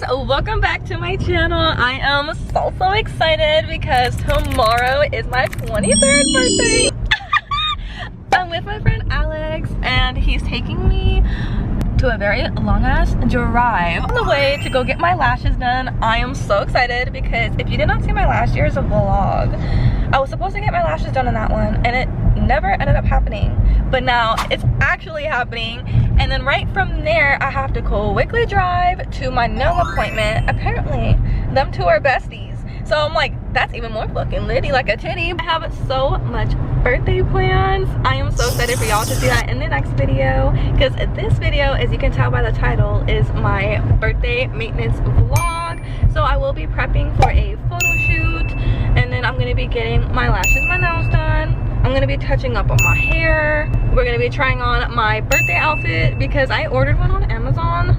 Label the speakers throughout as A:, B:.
A: guys, welcome back to my channel. I am so excited because tomorrow is my 23rd birthday. I'm with my friend Alex and he's taking me to a very long ass drive on the way to go get my lashes done. I am so excited because if you did not see my last year's vlog, I was supposed to get my lashes done in that one and it never ended up happening, but now it's actually happening. And then right from there I have to quickly drive to my nail appointment. Apparently them two are besties, so I'm like, that's even more fucking litty like a titty. I have so much birthday plans. I am so excited for y'all to see that in the next video, because this video, as you can tell by the title, is my birthday maintenance vlog. So I will be prepping for a photo shoot, and then I'm going to be getting my lashes, my nails done. I'm going to be touching up on my hair. We're going to be trying on my birthday outfit because I ordered one on Amazon.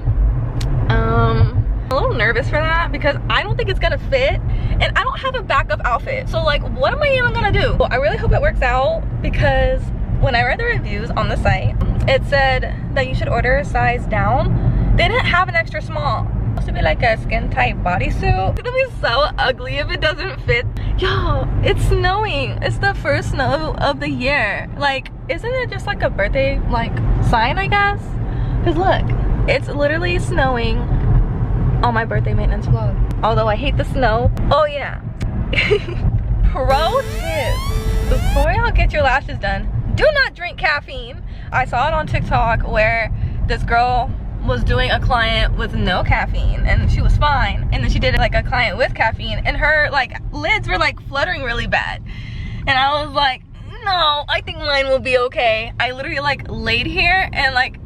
A: I'm a little nervous for that because I don't think it's gonna fit and I don't have a backup outfit, so like, what am I even gonna do? Well, I really hope it works out, because when I read the reviews on the site, it said that you should order a size down. They didn't have an extra small. It's supposed to be like a skin tight bodysuit. It's gonna be so ugly if it doesn't fit. Yo, it's snowing. It's the first snow of the year. Like, isn't it just like a birthday like sign, I guess? Because look, it's literally snowing on my birthday maintenance vlog. Although I hate the snow. Oh yeah. Pro tip, before y'all get your lashes done, do not drink caffeine. I saw it on TikTok where this girl was doing a client with no caffeine and she was fine, and then she did like a client with caffeine and her like lids were like fluttering really bad, and I was like, no, I think mine will be okay. I literally like laid here and like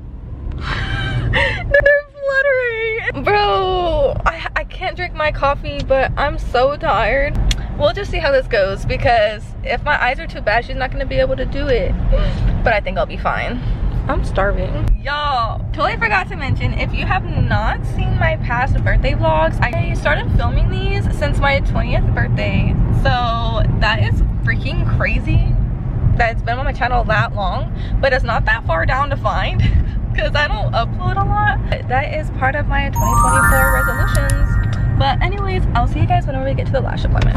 A: they're fluttering. Bro, I can't drink my coffee, but I'm so tired. We'll just see how this goes, because if my eyes are too bad, she's not gonna be able to do it, but I think I'll be fine. I'm starving. Y'all, totally forgot to mention, if you have not seen my past birthday vlogs, I started filming these since my 20th birthday, so that is freaking crazy that it's been on my channel that long, but it's not that far down to find because I don't upload a lot. That is part of my 2024 resolutions. But anyways, I'll see you guys whenever we get to the lash appointment.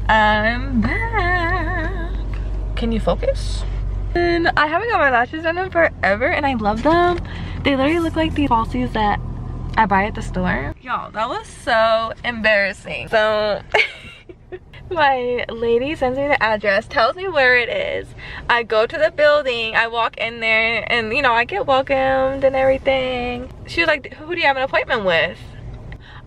A: I'm back. Can you focus? And I haven't got my lashes done in forever and I love them. They literally look like the falsies that I buy at the store. Y'all, that was so embarrassing. So my lady sends me the address, tells me where it is. I go to the building, I walk in there, and you know, I get welcomed and everything. She was like, who do you have an appointment with?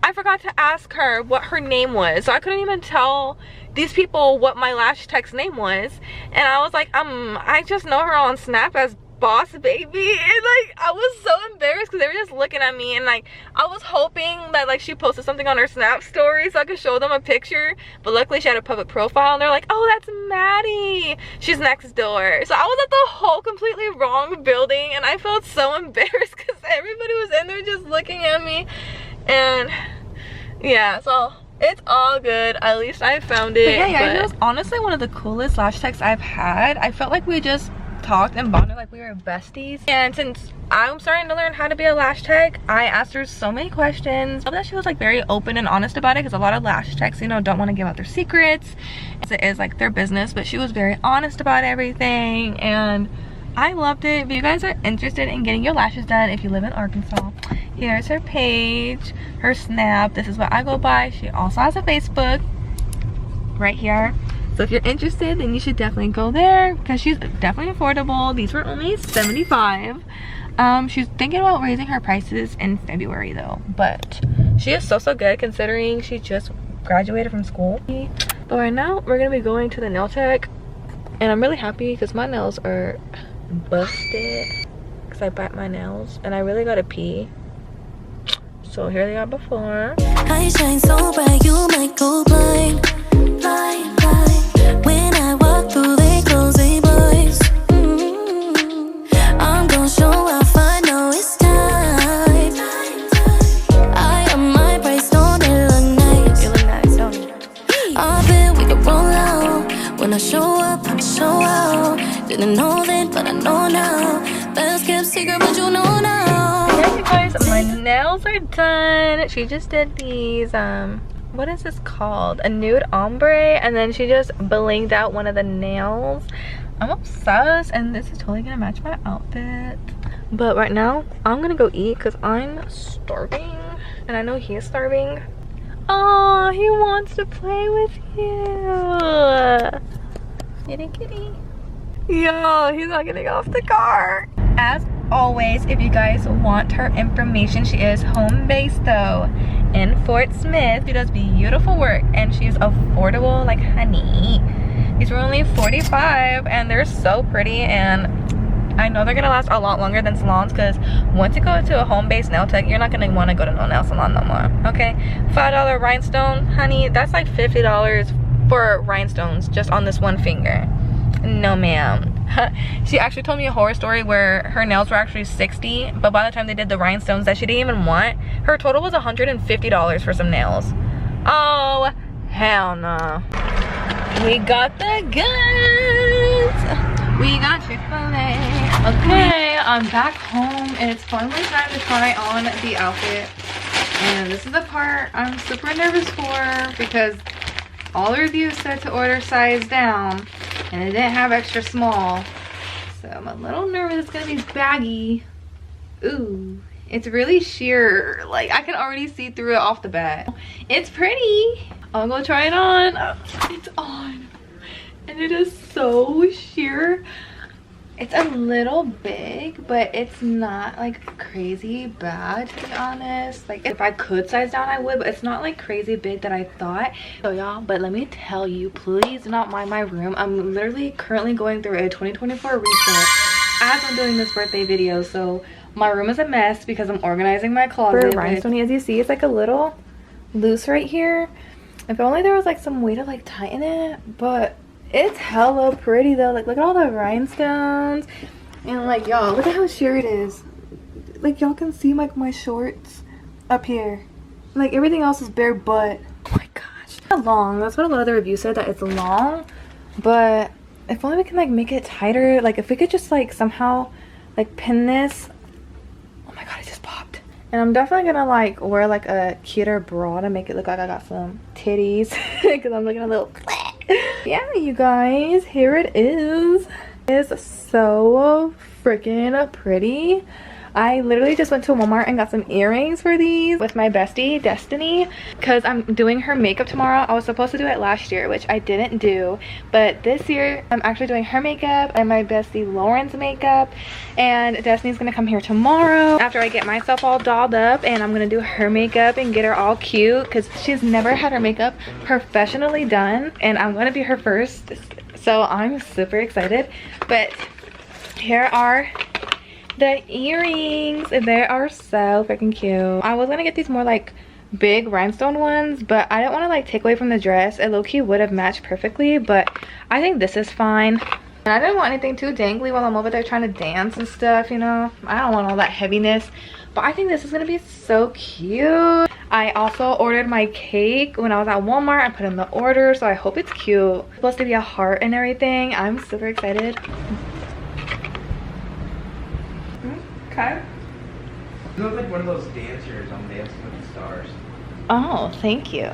A: I forgot to ask her what her name was, so I couldn't even tell these people what my lash tech's name was. And I was like, I just know her on Snap as Boss Baby. And like, I was so embarrassed because they were just looking at me, and like, I was hoping that like she posted something on her Snap story so I could show them a picture, but luckily she had a public profile and they're like, oh, that's Maddie, she's next door. So I was at the whole completely wrong building and I felt so embarrassed because everybody was in there just looking at me. And yeah, so it's all good. At least I found it. But yeah, it was honestly one of the coolest lash techs I've had. I felt like we just talked and bonded like we were besties. And since I'm starting to learn how to be a lash tech, I asked her so many questions. I love that she was like very open and honest about it, because a lot of lash techs, you know, don't want to give out their secrets. It is like their business, but she was very honest about everything and I loved it. If you guys are interested in getting your lashes done, if you live in Arkansas, here's her page, her Snap. This is what I go by. She also has a Facebook right here. So if you're interested, then you should definitely go there because she's definitely affordable. These were only $75. She's thinking about raising her prices in February though, but she is so good considering she just graduated from school. But right now we're gonna be going to the nail tech, and I'm really happy because my nails are busted because I bite my nails and I really gotta pee. So here they are before. I shine so bright, you might go blind, blind, blind. When I walk through, they close their blinds. I'm gonna show off, I know it's time.
B: Didn't know then, but I know now. Best kept secret, but you know now.
A: Okay, you guys, my nails are done. She just did these, what is this called? A nude ombre, and then she just blinged out one of the nails. I'm obsessed, and this is totally gonna match my outfit. But right now, I'm gonna go eat because I'm starving, and I know he's starving. Oh, he wants to play with you. Kitty, kitty. Yo, he's not getting off the car. As always, if you guys want her information, she is home-based though in Fort Smith. She does beautiful work, and she's affordable like honey. These were only $45, and they're so pretty, and I know they're gonna last a lot longer than salons, because once you go to a home-based nail tech, you're not gonna want to go to no nail salon no more. Okay, $5 rhinestone, honey, that's like $50 for rhinestones just on this one finger. No ma'am. She actually told me a horror story where her nails were actually $60, but by the time they did the rhinestones that she didn't even want, her total was $150 for some nails. Oh hell no. We got the goods. We got Chick-fil-A. Okay, I'm back home, and it's finally time to try on the outfit. And this is the part I'm super nervous for, because all the reviews said to order size down, and it didn't have extra small. So I'm a little nervous it's gonna be baggy. Ooh, it's really sheer. Like, I can already see through it off the bat. It's pretty. I'll go try it on. It's on. And it is so sheer. It's a little big, but it's not like crazy bad, to be honest. Like, if I could size down, I would, but it's not like crazy big that I thought. So y'all, but let me tell you, please do not mind my room. I'm literally currently going through a 2024 reset as I'm doing this birthday video. So my room is a mess because I'm organizing my closet. Rhinestone, as you see, it's like a little loose right here. If only there was like some way to like tighten it, but it's hella pretty though. Like, look at all the rhinestones, and like, y'all, look at how sheer it is. Like, y'all can see like my shorts up here. Like, everything else is bare butt. Oh my gosh, not long. That's what a lot of the reviews said, that it's long, but if only we can like make it tighter. Like, if we could just like somehow like pin this. Oh my god, it just popped. And I'm definitely gonna like wear like a cuter bra to make it look like I got some titties, because I'm looking a little yeah, you guys, here it is. It's so freaking pretty. I literally just went to Walmart and got some earrings for these with my bestie Destiny, because I'm doing her makeup tomorrow. I was supposed to do it last year, which I didn't do, but this year I'm actually doing her makeup and my bestie Lauren's makeup, and Destiny's gonna come here tomorrow after I get myself all dolled up, and I'm gonna do her makeup and get her all cute, because she's never had her makeup professionally done, and I'm gonna be her first, so I'm super excited. But here are the earrings. They are so freaking cute. I was gonna get these more like big rhinestone ones, but I didn't want to like take away from the dress. It low-key would have matched perfectly, but I think this is fine. And I didn't want anything too dangly while I'm over there trying to dance and stuff, you know. I don't want all that heaviness, but I think this is gonna be so cute. I also ordered my cake when I was at Walmart. I put in the order, so I hope it's cute. It's supposed to be a heart and everything. I'm super excited. Okay.
C: You look like one of those dancers on Dancing with the Stars.
A: Oh, thank you.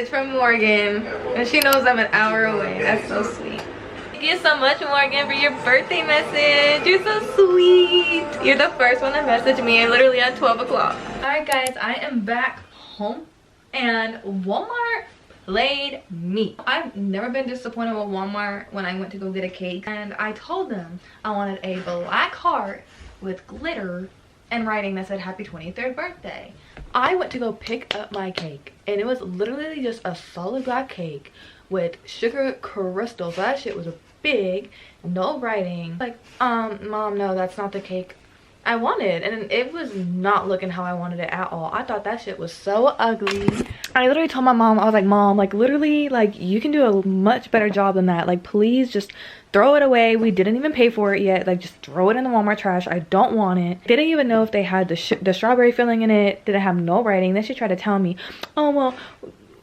A: From Morgan, and she knows I'm an hour away. That's so sweet. Thank you so much, Morgan, for your birthday message. You're so sweet. You're the first one to message me literally at 12 o'clock. Alright guys, I am back home, and Walmart played me. I've never been disappointed with Walmart when I went to go get a cake, and I told them I wanted a black heart with glitter and writing that said happy 23rd birthday. I went to go pick up my cake, and it was literally just a solid black cake with sugar crystals. That shit was big, no writing. Like, mom, no, that's not the cake I wanted. And it was not looking how I wanted it at all. I thought that shit was so ugly. I literally told my mom, I was like, Mom, like, literally, like, you can do a much better job than that. Like, please just throw it away. We didn't even pay for it yet. Like, just throw it in the Walmart trash. I don't want it. They didn't even know if they had the strawberry filling in it. Didn't have no writing. Then she tried to tell me, oh, well,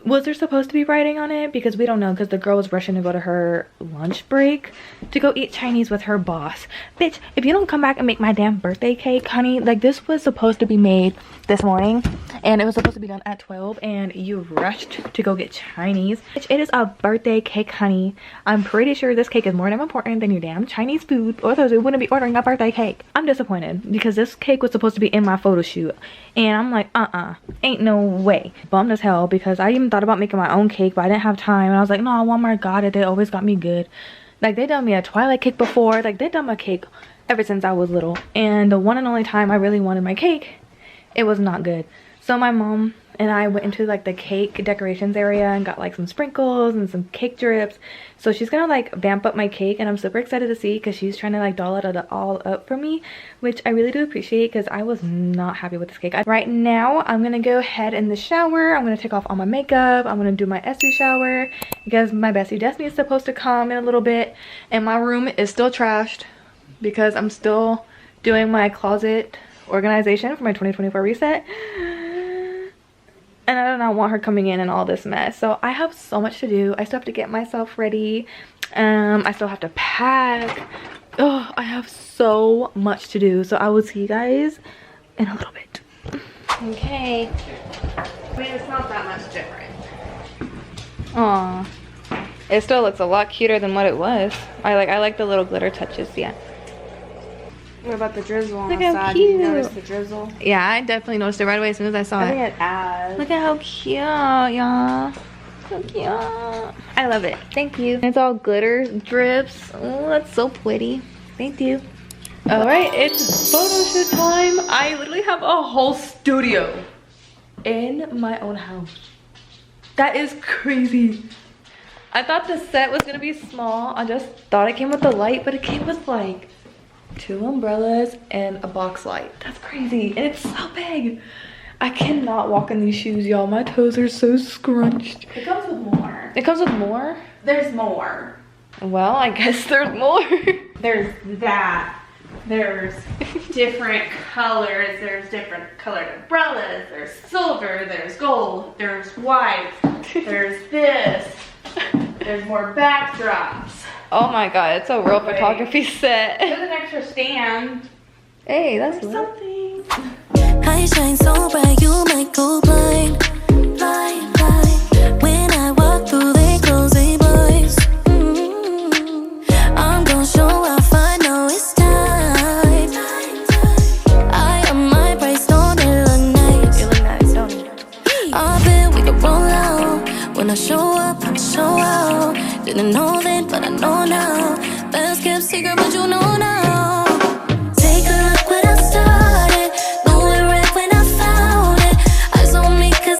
A: was there supposed to be writing on it? Because we don't know, because the girl was rushing to go to her lunch break to go eat Chinese with her boss. Bitch, if you don't come back and make my damn birthday cake, honey, like, this was supposed to be made this morning, and it was supposed to be done at 12, and you rushed to go get Chinese. Bitch, it is a birthday cake, honey. I'm pretty sure this cake is more damn important than your damn Chinese food, or else we wouldn't be ordering a birthday cake. I'm disappointed, because this cake was supposed to be in my photo shoot, and I'm like, ain't no way. Bummed as hell, because I even thought about making my own cake, but I didn't have time, and I was like, no, Walmart got it. They always got me good. Like, they done me a Twilight cake before. Like, they done my cake ever since I was little, and the one and only time I really wanted my cake, it was not good. So my mom and I went into like the cake decorations area and got like some sprinkles and some cake drips. So she's gonna like vamp up my cake, and I'm super excited to see, because she's trying to like doll it all up for me, which I really do appreciate, because I was not happy with this cake. Right now I'm gonna go ahead in the shower. I'm gonna take off all my makeup. I'm gonna do my Essie shower, because my bestie Destiny is supposed to come in a little bit, and my room is still trashed because I'm still doing my closet organization for my 2024 reset, and I do not want her coming in and all this mess. So I have so much to do. I still have to get myself ready. I still have to pack. Oh, I have so much to do. So I will see you guys in a little bit. Okay. I mean, it's not that much different. Aw, it still looks a lot cuter than what it was. I like the little glitter touches. Yeah.
D: What about the drizzle on
A: Look
D: the
A: how
D: side?
A: cute.
D: Did you notice the drizzle?
A: Yeah, I definitely noticed it right away as soon as I saw
D: I
A: it.
D: think it adds.
A: Look at how cute, y'all. So cute. I love it. Thank you. It's all glitter drips. Oh, that's so pretty. Thank you. All right, it's photo shoot time. I literally have a whole studio in my own house. That is crazy. I thought the set was gonna be small. I just thought it came with the light, but it came with like 2 umbrellas and a box light. That's crazy, and it's so big. I cannot walk in these shoes, y'all. My toes are so scrunched.
D: It comes with more.
A: It comes with more?
D: There's more.
A: Well, I guess there's more.
D: There's that. There's different colors. There's different colored umbrellas. There's silver. There's gold. There's white. There's this. There's more backdrops.
A: Oh my god, it's a real
D: Wait.
A: photography set.
D: There's an extra stand.
A: Hey, that's
D: There's
A: lit.
D: something.
B: I shine so bright, you might go blind, blind, blind. When I walk through, they close their blinds. I'm gonna show off, I know it's time. I am my price, don't it look nice?
A: You look nice, don't you?
B: I bet we could roll out. When I show up, I show out. Didn't know then, but I know now. Best kept secret, but you know now.